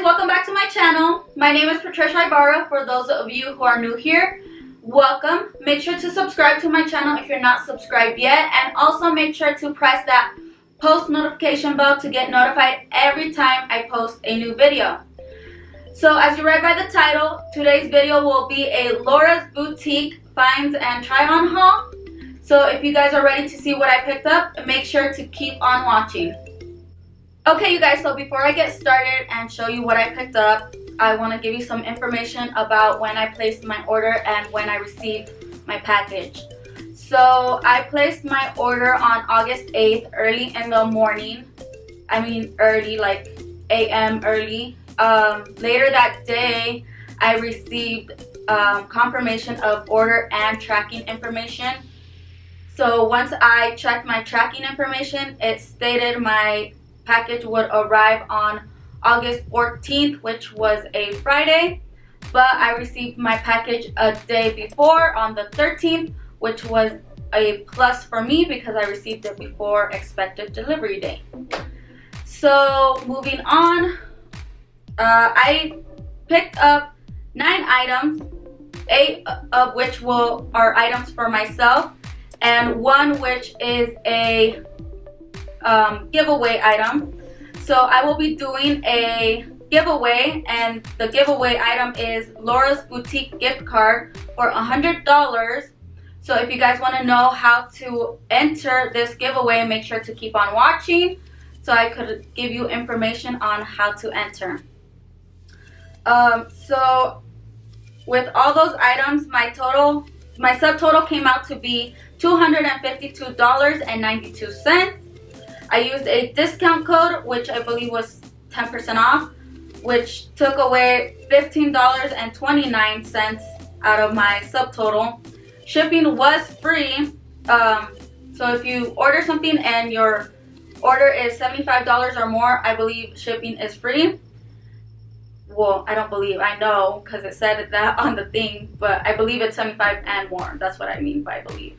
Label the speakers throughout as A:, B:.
A: welcome back to my channel. My name is Patricia Ibarra. For those of you who are new here, welcome. Make sure to subscribe to my channel if you're not subscribed yet, and also make sure to press that post notification bell to get notified every time I post a new video. So as you read by the title, today's video will be a LAURAS boutique finds and try on haul. So if you guys are ready to see what I picked up, make sure to keep on watching. Okay, you guys, so before I get started and show you what I picked up, I want to give you some information about when I placed my order and when I received my package. So I placed my order on August 8th, early in the morning. I mean early, like AM early. Later that day, I received confirmation of order and tracking information. So once I checked my tracking information, it stated my package would arrive on August 14th, which was a Friday, but I received my package a day before on the 13th, which was a plus for me because I received it before expected delivery date. So moving on, I picked up 9 items, 8 of which are items for myself, and 1 which is a giveaway item. So I will be doing a giveaway, and the giveaway item is LAURAS boutique gift card for $100. So if you guys want to know how to enter this giveaway, make sure to keep on watching so I could give you information on how to enter. So with all those items, my subtotal came out to be $252.92. I used a discount code, which I believe was 10% off, which took away $15.29 out of my subtotal. Shipping was free, so if you order something and your order is $75 or more, I believe shipping is free. Well, I don't believe, I know, because it said that on the thing, but I believe it's 75 and more. That's what I mean by believe.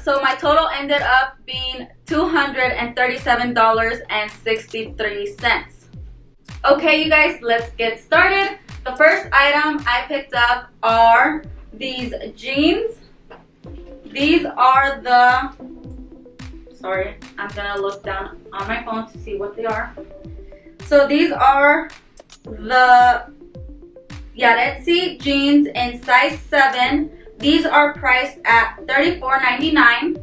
A: So my total ended up being $237.63. Okay, you guys, let's get started. The first item I picked up are these jeans. These are the, sorry, I'm gonna look down on my phone to see what they are. So these are the Yaretzi Jeans in size 7. These are priced at $34.99.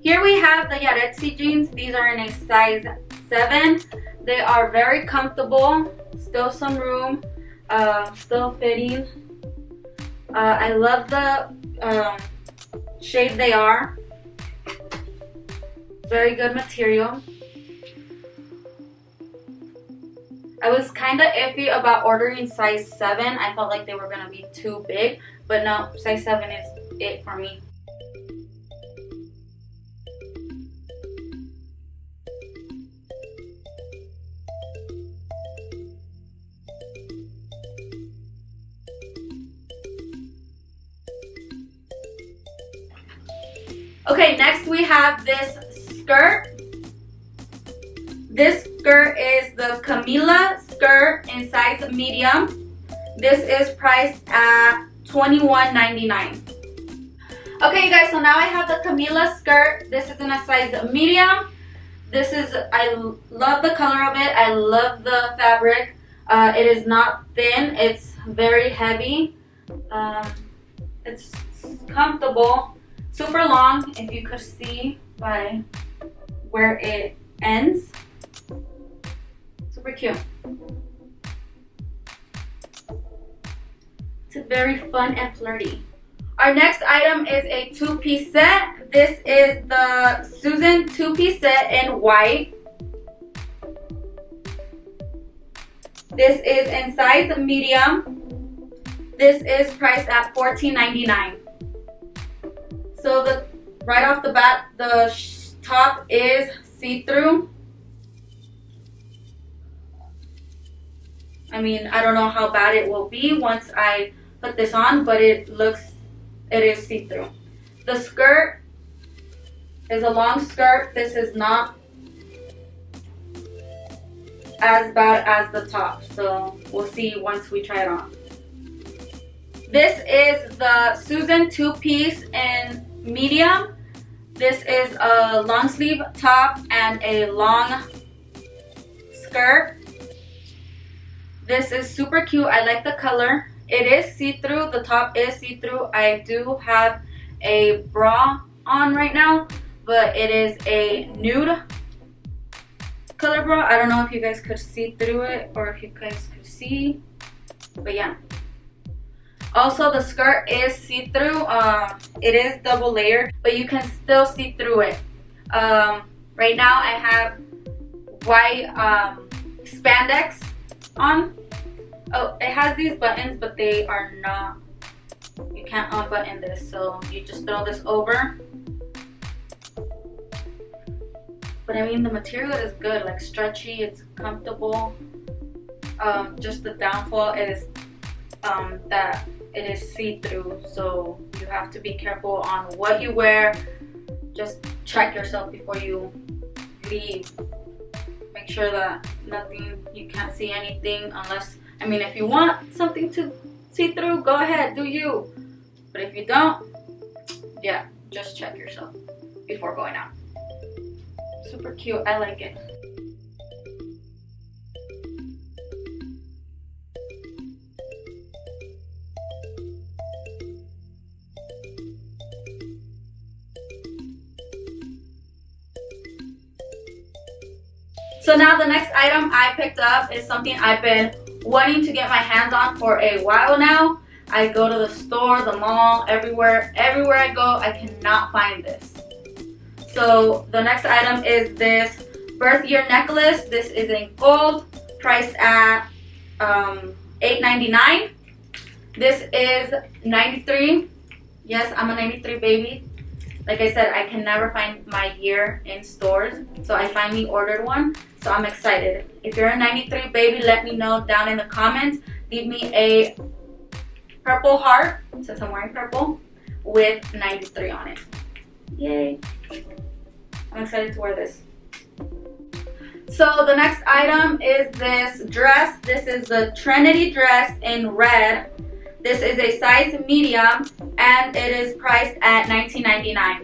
A: Here we have the Yaretzi Jeans. These are in a size 7. They are very comfortable, still some room, still fitting. I love the shade they are. Very good material. I was kind of iffy about ordering size 7. I felt like they were going to be too big, but no, size 7 is it for me. Okay, next we have this skirt. This skirt is the Camila Skirt in size medium. This is priced at $21.99. Okay, you guys, so now I have the Camila Skirt. This is in a size medium. I love the color of it. I love the fabric. It is not thin. It's very heavy. It's comfortable. Super long, if you could see by where it ends. Super cute. It's very fun and flirty. Our next item is a 2-piece set. This is the Susan 2-piece set in white. This is in size medium. This is priced at $14.99. So right off the bat, the top is see-through. I mean, I don't know how bad it will be once I put this on, but it is see-through. The skirt is a long skirt. This is not as bad as the top, so we'll see once we try it on. This is the Susan two-piece in medium. This is a long sleeve top and a long skirt. This is super cute. I like the color. It is see-through. The top is see-through. I do have a bra on right now, but it is a nude color bra. I don't know if you guys could see through it or if you guys could see, but yeah. Also, the skirt is see-through. It is double layered, but you can still see through it. Right now I have white spandex on. Oh, it has these buttons, but they are not, you can't unbutton this, so you just throw this over. But I mean, the material is good, like stretchy, it's comfortable. Just the downfall is that it is see-through, so you have to be careful on what you wear. Just check yourself before you leave. Make sure that nothing, you can't see anything unless, I mean, if you want something to see through, go ahead, do you. But if you don't, yeah, just check yourself before going out. Super cute, I like it. So now the next item I picked up is something I've been wanting to get my hands on for a while now. I go to the store, the mall, everywhere I go, I cannot find this. So the next item is this birth year necklace. This is in gold, priced at $8.99. This is 93. Yes, I'm a 93 baby. Like I said, I can never find my year in stores, so I finally ordered one, so I'm excited. If you're a 93 baby, let me know down in the comments. Leave me a purple heart, since I'm wearing purple, with 93 on it. Yay. I'm excited to wear this. So the next item is this dress. This is the Trinity Dress in red. This is a size medium and it is priced at $19.99.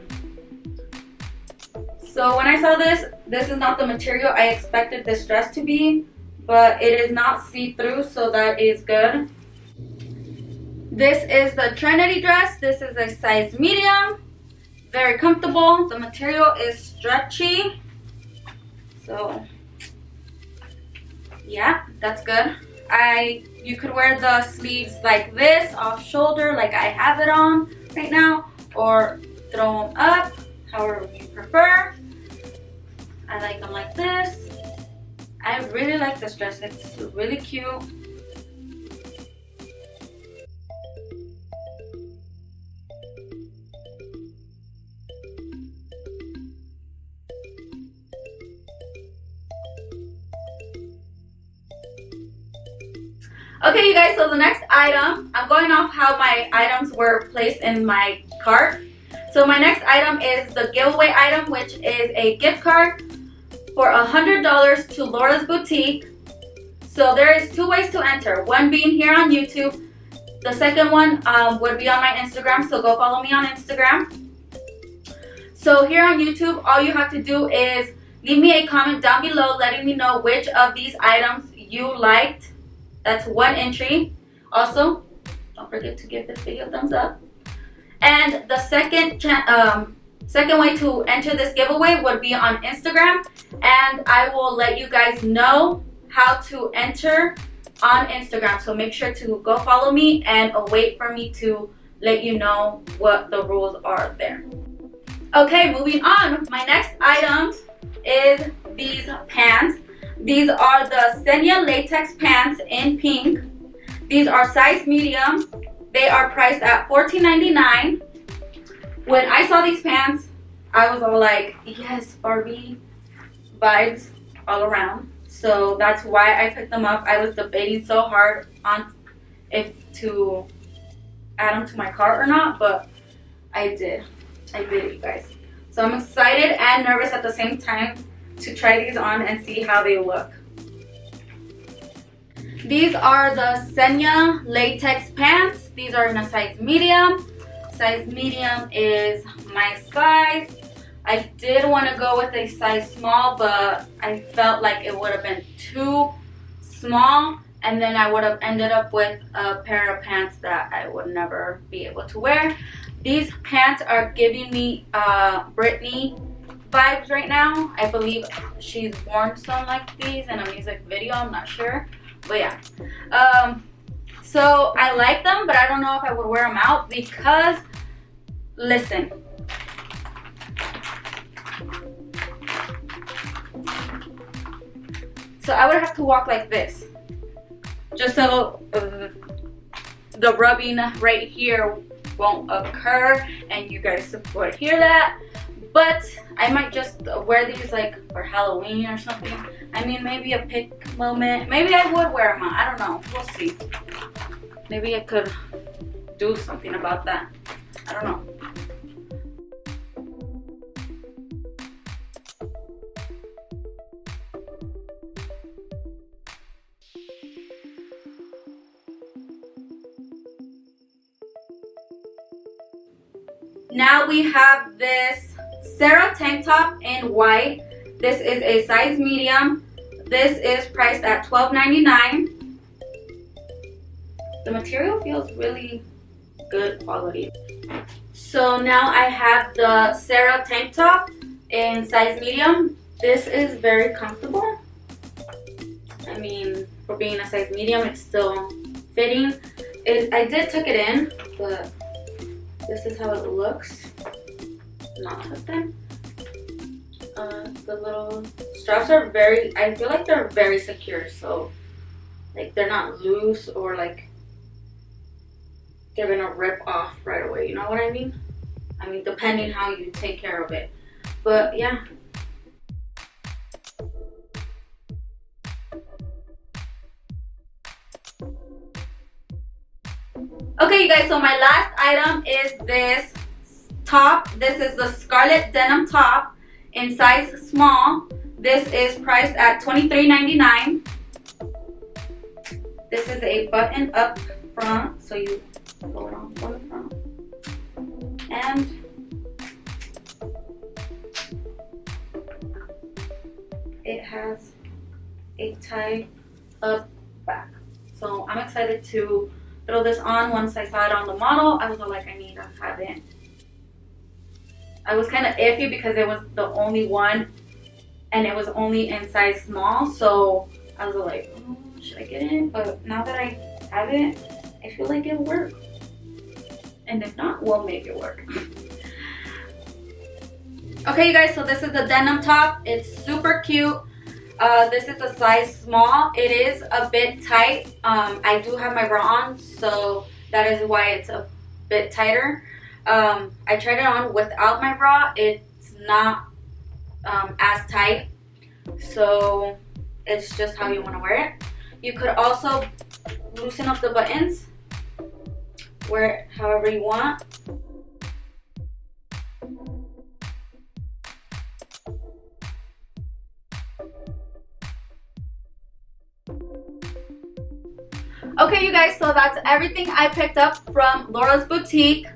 A: So when I saw this, this is not the material I expected this dress to be, but it is not see-through, so that is good. This is the Trinity Dress. This is a size medium, very comfortable. The material is stretchy, so yeah, that's good. You could wear the sleeves like this, off shoulder, like I have it on right now, or throw them up, however you prefer. I like them like this. I really like this dress. It's really cute. Okay, you guys, so the next item, I'm going off how my items were placed in my cart. So my next item is the giveaway item, which is a gift card for $100 to Laura's Boutique. So there is two ways to enter. One being here on YouTube. The second one would be on my Instagram, so go follow me on Instagram. So here on YouTube, all you have to do is leave me a comment down below letting me know which of these items you liked. That's one entry. Also, don't forget to give this video a thumbs up. And the second way to enter this giveaway would be on Instagram, and I will let you guys know how to enter on Instagram. So make sure to go follow me and wait for me to let you know what the rules are there. Okay, moving on. My next item is these pants. These are the Senia latex pants in pink. These are size medium. They are priced at $14.99. When I saw these pants, I was all like, yes, Barbie vibes all around. So that's why I picked them up. I was debating so hard on if to add them to my cart or not, but I did. I did, you guys. So I'm excited and nervous at the same time to try these on and see how they look. These are the Senia latex pants. These are in a size medium. Size medium is my size. I did want to go with a size small, but I felt like it would have been too small, and then I would have ended up with a pair of pants that I would never be able to wear. These pants are giving me Britney vibes right now. I believe she's worn some like these in a music video, I'm not sure, but yeah. So I like them, but I don't know if I would wear them out because, listen, so I would have to walk like this, just so the rubbing right here won't occur and you guys would hear that. But I might just wear these like for Halloween or something. I mean, maybe a pick moment. Maybe I would wear them out. I don't know. We'll see. Maybe I could do something about that. I don't know. Now we have this Zara tank top in white. This is a size medium. This is priced at $12.99. The material feels really good quality. So now I have the Zara tank top in size medium. This is very comfortable. I mean, for being a size medium, it's still fitting. I did tuck it in, but this is how it looks. Not tucked in. The little straps are I feel like they're very secure, so like they're not loose or like they're gonna rip off right away, you know what I mean? I mean, depending how you take care of it. But yeah. Okay, you guys, so my last item is this top. This is the Scarlett Denim top in size small. This is priced at $23.99. This is a button up front, so you pull it on from the front. And it has a tie up back. So I'm excited to throw this on. Once I saw it on the model, I was like, I need to have it. I was kind of iffy because it was the only one and it was only in size small, so I was like, oh, should I get it? But now that I have it, I feel like it'll work. And if not, we'll make it work. Okay, you guys, so this is the denim top. It's super cute. This is a size small. It is a bit tight. I do have my bra on, so that is why it's a bit tighter. I tried it on without my bra. It's not as tight, so it's just how you want to wear it. You could also loosen up the buttons, wear it however you want. Okay, you guys, so that's everything I picked up from Laura's Boutique.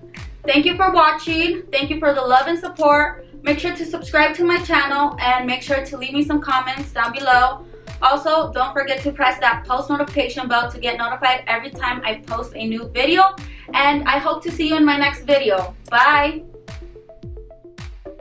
A: Thank you for watching. Thank you for the love and support. Make sure to subscribe to my channel and make sure to leave me some comments down below. Also, don't forget to press that post notification bell to get notified every time I post a new video. And I hope to see you in my next video. Bye!